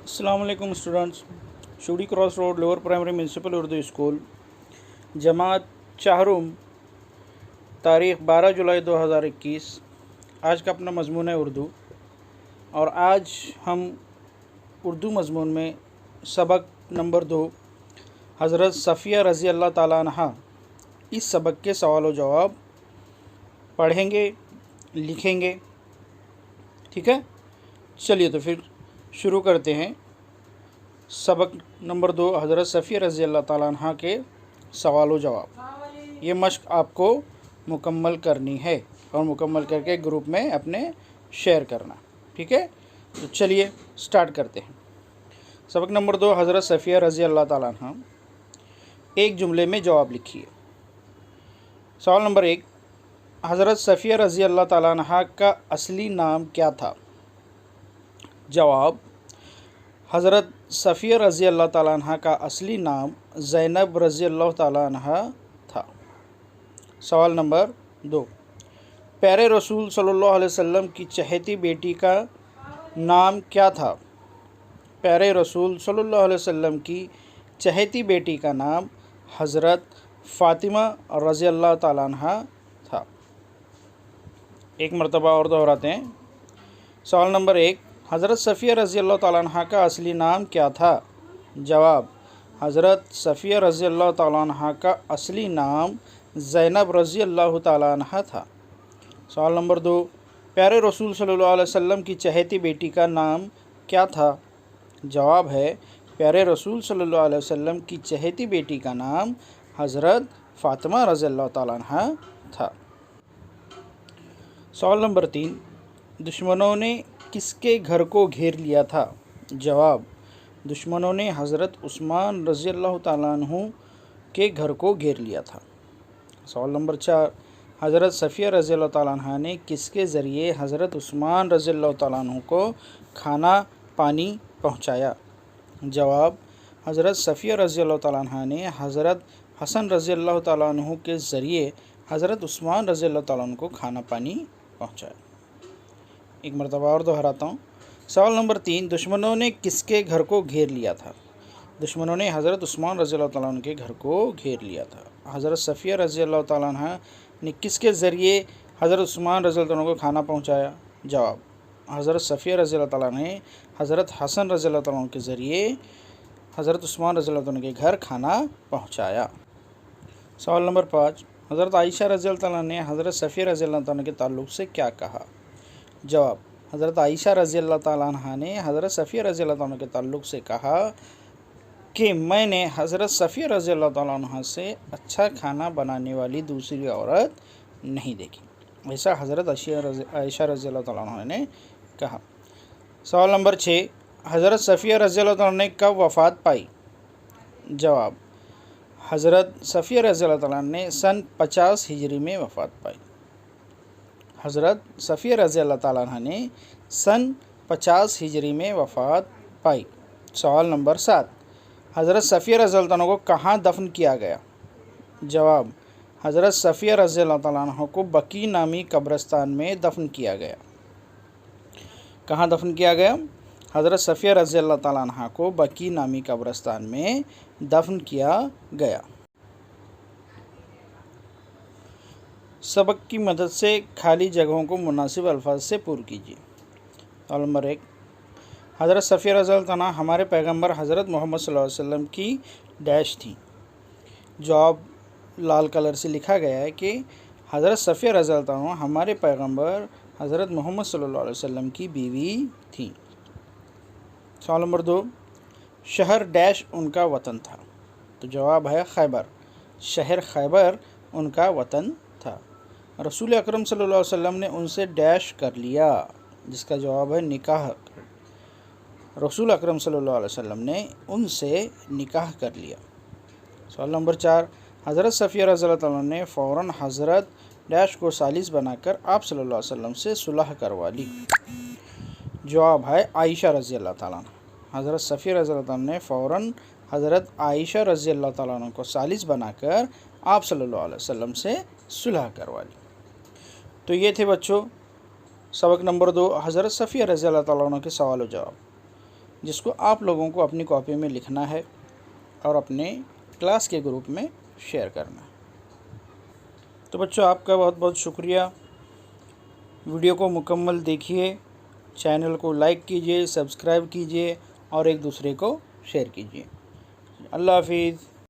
अस्सलाम वालेकुम students. Shudi cross road lower primary municipal Urdu school जमात चाहरुम, तारीख़ 12 जुलाई 2021। आज का अपना मज़मून है उर्दू, और आज हम उर्दू मज़मून में सबक नंबर 2 हज़रत सफ़िया रज़ी अल्लाह ताला अन्हा, इस सबक के सवाल व जवाब पढ़ेंगे, लिखेंगे। ठीक है, चलिए तो फिर शुरू करते हैं। सबक नंबर 2 हज़रत सफ़िया रज़ी अल्लाह ताला अन्हा के सवाल व जवाब। ये मश्क आपको मुकम्मल करनी है और मुकम्मल करके ग्रुप में अपने शेयर करना। ठीक है, तो चलिए स्टार्ट करते हैं। सबक नंबर 2 हज़रत सफ़िया रज़ी अल्लाह ताला अन्हा, एक जुमले में जवाब लिखिए। सवाल नंबर 1, हज़रत सफ़िया रज़ी अल्लाह ताला अन्हा का असली नाम क्या था? जवाब, हज़रत सफ़िया रज़ी अल्लाह ताला अन्हा का असली नाम ज़ैनब रज़ी अल्लाह ताला अन्हा था। सवाल नंबर 2, प्यारे रसूल सल्लल्लाहु अलैहि वसल्लम की चहेती बेटी का नाम क्या था? प्यारे रसूल सल्लल्लाहु अलैहि वसल्लम की चहेती बेटी का नाम हज़रत फ़ातिमा रज़ी अल्लाह ताला अन्हा था। एक मरतबा और दोहराते हैं। सवाल नंबर 1, हज़रत सफ़िया रज़ी अल्लाह ताला अन्हा का असली नाम क्या था? जवाब, हज़रत सफ़िया रज़ी अल्लाह ताला अन्हा का असली नाम ज़ैनब रज़ी अल्लाह ताला अन्हा था। सवाल नंबर 2, प्यारे रसूल सल्लल्लाहु अलैहि वसल्लम की चहेती बेटी का नाम क्या था? जवाब है, प्यारे रसूल सल्लल्लाहु अलैहि वसल्लम की चहेती बेटी का नाम हज़रत फ़ातिमा रज़ी अल्लाह ताला अन्हा था। सवाल नंबर 3, दुश्मनों ने किसके घर को घेर लिया था? जवाब, दुश्मनों ने हज़रत उस्मान रज़ी अल्लाह ताला अन्हु के घर को घेर लिया था। सवाल नंबर 4, हज़रत सफ़िया रज़ी अल्लाह ताला अन्हा ने किसके ज़रिए हज़रत उस्मान रज़ी अल्लाह ताला अन्हु को खाना पानी पहुँचाया? जवाब, हज़रत सफ़िया रज़ी अल्लाह ताला अन्हा ने हज़रत हसन रज़ी अल्लाह ताला अन्हु के ज़रिए हज़रत उस्मान रज़ी अल्लाह ताला अन्हु को खाना पानी पहुँचाया। एक मरतबा और दोहराता हूँ। सवाल नंबर 3, दुश्मनों ने किसके घर को घेर लिया था? दुश्मनों ने हज़रत उस्मान रज़ी अल्लाह ताला अन्हु के घर को घेर लिया था। हज़रत सफ़िया रज़ी अल्लाह ताला अन्हा ने किसके ज़रिए हज़रत उस्मान रज़ी अल्लाह ताला अन्हु को खाना पहुँचाया? जवाब, हज़रत सफ़िया रज़ी अल्लाह ताला ने हज़रत हसन रज़ी अल्लाह ताला अन्हु के ज़रिए हज़रत उस्मान रज़ी अल्लाह ताला अन्हु के घर खाना पहुँचाया। सवाल नंबर 5, हज़रत आयशा रज़ी अल्लाह ताला ने हज़रत सफ़िया रज़ी अल्लाह ताला के ताल्लुक़ से क्या कहा? जवाब, हज़रत आयशा रज़ी अल्लाह ताला अन्हा ने हज़रत सफ़िया रज़ी अल्लाह ताला के ताल्लुक़ से कहा कि मैंने हज़रत सफ़िया रज़ी अल्लाह ताला अन्हा से अच्छा खाना बनाने वाली दूसरी औरत नहीं देखी। ऐसा हज़रत आयशा रज़ी अल्लाह ताला अन्हा ने कहा। सवाल नंबर 6, हज़रत सफ़िया रज़ी अल्लाह ताला ने कब वफ़ात पाई? जवाब, हज़रत सफ़िया रज़ी अल्लाह ताला ने सन 50 हिजरी में वफ़ात पाई। हज़रत सफ़िया रज़ी अल्लाह ताला अन्हा ने सन 50 हिजरी में वफ़ात पाई। सवाल नंबर 7, हज़रत सफ़िया रज़ी अल्लाह ताला को कहाँ दफन किया गया? जवाब, हज़रत सफ़िया रज़ी अल्लाह ताला अन्हा को बकी नामी कब्रिस्तान में दफन किया गया। कहाँ दफन किया गया? हज़रत सफ़िया रज़ी अल्लाह ताला अन्हा को बकी नामी कब्रिस्तान में दफन किया गया। सबक की मदद से खाली जगहों को मुनासिब अल्फाज से पूर्ण कीजिए। सवाल नंबर 1, हज़रत सफ़िया रज़ी अल्लाह ताला हमारे पैगंबर हज़रत मोहम्मद सल्लल्लाहु अलैहि वसल्लम की डैश थी। जवाब लाल कलर से लिखा गया है कि हज़रत सफ़िया रज़ी अल्लाह ताला हमारे पैगंबर हज़रत मोहम्मद सल्लल्लाहु अलैहि वसल्लम की बीवी थी। सवाल नंबर 2, शहर डैश उनका वतन था? तो जवाब है खैबर। शहर खैबर उनका वतन था। रसूल अकरम सल्लल्लाहु अलैहि वसल्लम ने उनसे डैश कर लिया, जिसका जवाब है निकाह। रसूल अकरम सल्लल्लाहु अलैहि वसल्लम ने उनसे निकाह कर लिया। सवाल नंबर 4, हज़रत सफ़िया रज़ी अल्लाह ताला ने फ़ौरन हज़रत डैश को सालिस बनाकर आप सल्लल्लाहु अलैहि वसल्लम से सुलह करवा ली। जवाब है आयशा रज़ी अल्लाह ताला। हज़रत सफ़िया रज़ी अल्लाह ताला ने फ़ौरन हज़रत आयशा रज़ी अल्लाह ताला को सालिस बनाकर आप सल्लल्लाहु अलैहि वसल्लम से सुलह करवा ली। तो ये थे बच्चों सबक नंबर 2 हज़रत सफ़िया रज़ी अल्लाह ताला अन्हा के सवाल व जवाब। جس کو آپ لوگوں کو اپنی کاپی میں لکھنا ہے اور اپنے کلاس کے گروپ میں شیئر کرنا ہے۔ تو بچوں، آپ کا بہت بہت شکریہ۔ ویڈیو کو مکمل دیکھیے، چینل کو لائک کیجیے، سبسکرائب کیجیے اور ایک دوسرے کو شیئر کیجیے۔ اللہ حافظ۔